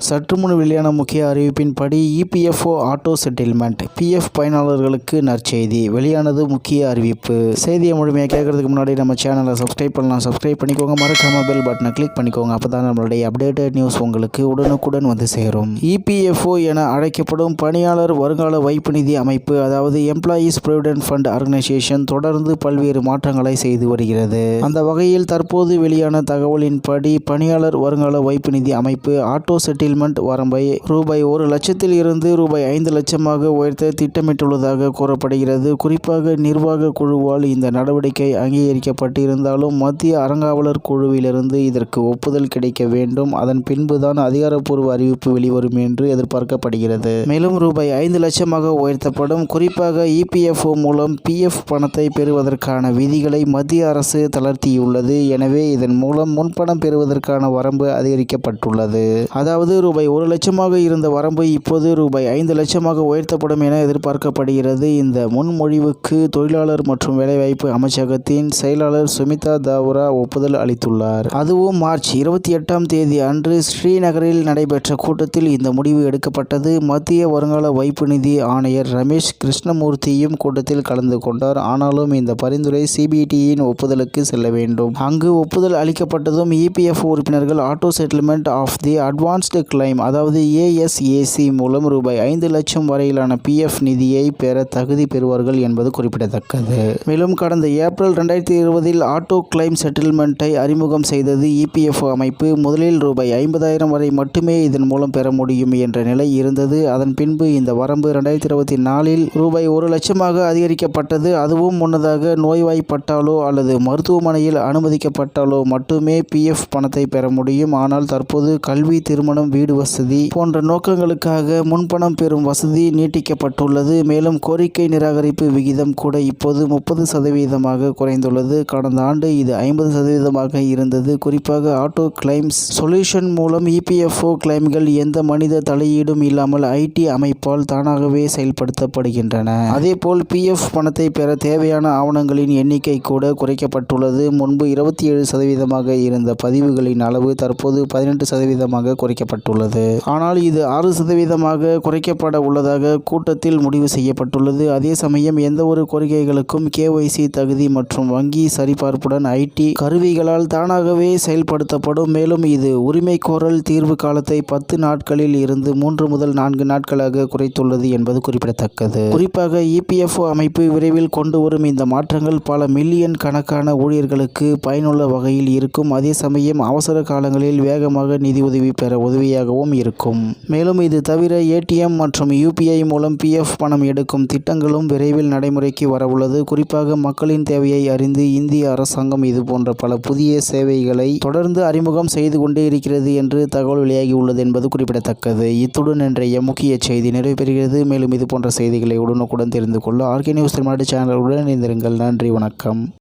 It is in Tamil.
சற்று முன் வெளியான முக்கிய அறிவிப்பின்படி இபிஎஃப்ஓ ஆட்டோ செட்டில்மெண்ட் பிஎஃப் பயனாளர்களுக்கு நற்செய்தி வெளியானது. முக்கிய அறிவிப்பு. செய்தியை முழுமையாக கேட்கறதுக்கு முன்னாடி நம்ம சேனலை சப்ஸ்கிரைப் பண்ணலாம். சப்ஸ்கிரைப் பண்ணிக்கோங்க. மறக்காம பெல் பட்டனை கிளிக் பண்ணிக்கோங்க. அப்பதான் நம்மளுடைய அப்டேட்டட் நியூஸ் உங்களுக்கு உடனுக்குடன் வந்து சேரும். இபிஎஃப்ஓ என அழைக்கப்படும் பணியாளர் வருங்கால வைப்பு நிதி அமைப்பு, அதாவது எம்ப்ளாயீஸ் ப்ரொவிடென்ட் ஃபண்ட் ஆர்கனைசேஷன் தொடர்ந்து பல்வேறு மாற்றங்களை செய்து வருகிறது. அந்த வகையில் தற்போது வெளியான தகவலின்படி பணியாளர் வருங்கால வைப்பு நிதி அமைப்பு ஆட்டோ செட்டில்மெண்ட் வரம்பை ரூபாய் 1 லட்சத்தில் இருந்து ரூபாய் 5 லட்சமாக உயர்த்த திட்டமிட்டுள்ளதாக கூறப்படுகிறது. குறிப்பாக நிர்வாக குழுவால் இந்த நடவடிக்கை அங்கீகரிக்கப்பட்டிருந்தாலும் மத்திய அறங்காவலர் குழுவிலிருந்து இதற்கு ஒப்புதல் கிடைக்க வேண்டும். அதன் பின்புதான் அதிகாரப்பூர்வ அறிவிப்பு வெளிவரும் என்று எதிர்பார்க்கப்படுகிறது. மேலும் ரூபாய் 5 லட்சமாக உயர்த்தப்படும். குறிப்பாக இபிஎஃப்ஓ மூலம் பிஎஃப் பணத்தை பெறுவதற்கான விதிகளை மத்திய அரசு தளர்த்தியுள்ளது. எனவே இதன் மூலம் முன்பணம் பெறுவதற்கான வரம்பு அதிகரிக்கப்பட்டுள்ளது. அதாவது ரூபாய் 1 லட்சமாக இருந்த வரம்பு இப்போது ரூபாய் 5 லட்சமாக உயர்த்தப்படும் என எதிர்பார்க்கப்படுகிறது. இந்த முன்மொழிவுக்கு தொழிலாளர் மற்றும் வேலைவாய்ப்பு அமைச்சகத்தின் செயலாளர் சுமிதா தாவ்ரா ஒப்புதல் அளித்துள்ளார். அதுவும் மார்ச் 28ஆம் தேதி அன்று ஸ்ரீநகரில் நடைபெற்ற கூட்டத்தில் இந்த முடிவு எடுக்கப்பட்டது. மத்திய வருங்கால வைப்பு நிதி ஆணையர் ரமேஷ் கிருஷ்ணமூர்த்தியும் கூட்டத்தில் கலந்து கொண்டார். ஆனாலும் இந்த பரிந்துரை சிபிடியின் ஒப்புதலுக்கு செல்ல வேண்டும். அங்கு ஒப்புதல் அளிக்கப்பட்டதும் இபிஎஃப் உறுப்பினர்கள் auto settlement of the advanced claim, அதாவது ஏஎஸ்ஏசி மூலம் ரூபாய் 5 லட்சம் வரையிலான பிஎஃப் நிதியை பெற தகுதி பெறுவார்கள் என்பது குறிப்பிடத்தக்கது. மேலும் கடந்த ஏப்ரல் 2020இல் ஆட்டோ கிளைம் செட்டில்மெண்ட்டை அறிமுகம் செய்தது இபிஎஃப்ஓ அமைப்பு. முதலில் ரூபாய் 50,000 வரை மட்டுமே இதன் மூலம் பெற முடியும் என்ற நிலை இருந்தது. அதன் பின்பு இந்த வரம்பு 2024இல் ரூபாய் 1 லட்சமாக அதிகரிக்கப்பட்டது. அதுவும் முன்னதாக நோய்வாய்ப்பட்டாலோ அல்லது மருத்துவமனையில் அனுமதிக்கப்பட்டாலோ மட்டுமே பிஎஃப் பணத்தை பெற முடியும். ஆனால் தற்போது கல்வி, திருமணம், வீடு வசதி போன்ற நோக்கங்களுக்காக முன்பணம் பெறும் வசதி நீட்டிக்கப்பட்டுள்ளது. மேலும் கோரிக்கை நிராகரிப்பு விகிதம் கூட இப்போது 30% குறைந்துள்ளது. கடந்த ஆண்டு இது 50% இருந்தது. குறிப்பாக ஆட்டோ கிளைம்ஸ் சொல்யூஷன் மூலம் இபிஎஃப்ஓ கிளைம்கள் எந்த மனித தலையீடும் இல்லாமல் ஐடி அமைப்பால் தானாகவே செயல்படுத்தப்படுகின்றன. அதேபோல் பிஎஃப் பணத்தை பெற தேவையான ஆவணங்களின் எண்ணிக்கை கூட குறைக்கப்பட்டுள்ளது. முன்பு 27% இருந்த பதிவுகளின் அளவு தற்போது 18% குறைக்கப்பட்டுள்ளது. ஆனால் இது 6% குறைக்கப்பட உள்ளதாக கூட்டத்தில் முடிவு செய்யப்பட்டுள்ளது. அதே சமயம் எந்த ஒரு கோரிக்கைகளுக்கும் கேஒய்சி தகுதி மற்றும் வங்கி சரிபார்ப்புடன் ஐடி கருவிகளால் தானாகவே செயல்படுத்தப்படும். மேலும் இது உரிமை கோரல் தீர்வு காலத்தை 10 நாட்களில் இருந்து 3 முதல் 4 நாட்களாக குறைத்துள்ளது என்பது குறிப்பிடத்தக்கது. குறிப்பாக இபிஎஃப்ஓ அமைப்பு விரைவில் கொண்டு வரும் இந்த மாற்றங்கள் பல மில்லியன் கணக்கான ஊழியர்களுக்கு பயனுள்ள வகையில் இருக்கும். அதே சமயம் அவசர காலங்களில் வேகமாக நிதி உதவி பெற உதவியாகவும் இருக்கும். மேலும் இது தவிர ஏடிஎம் மற்றும் யூபிஐ மூலம் பிஎஃப் பணம் எடுக்கும் திட்டங்களும் விரைவில் நடைமுறைக்கு வரவுள்ளது. குறிப்பாக மக்களின் தேவையை அறிந்து இந்திய அரசாங்கம் இது போன்ற பல புதிய சேவைகளை தொடர்ந்து அறிமுகம் செய்து கொண்டே இருக்கிறது என்று தகவல் வெளியாகியுள்ளது என்பது குறிப்பிடத்தக்கது. இத்துடன் இன்றைய முக்கிய செய்தி நிறைவு பெறுகிறது. மேலும் இது போன்ற செய்திகளை உடனுக்குடன் தெரிந்து கொள்ள ஆர்கே நியூஸ் தமிழ்நாடு சேனலுடன் இணைந்திருங்கள். நன்றி, வணக்கம்.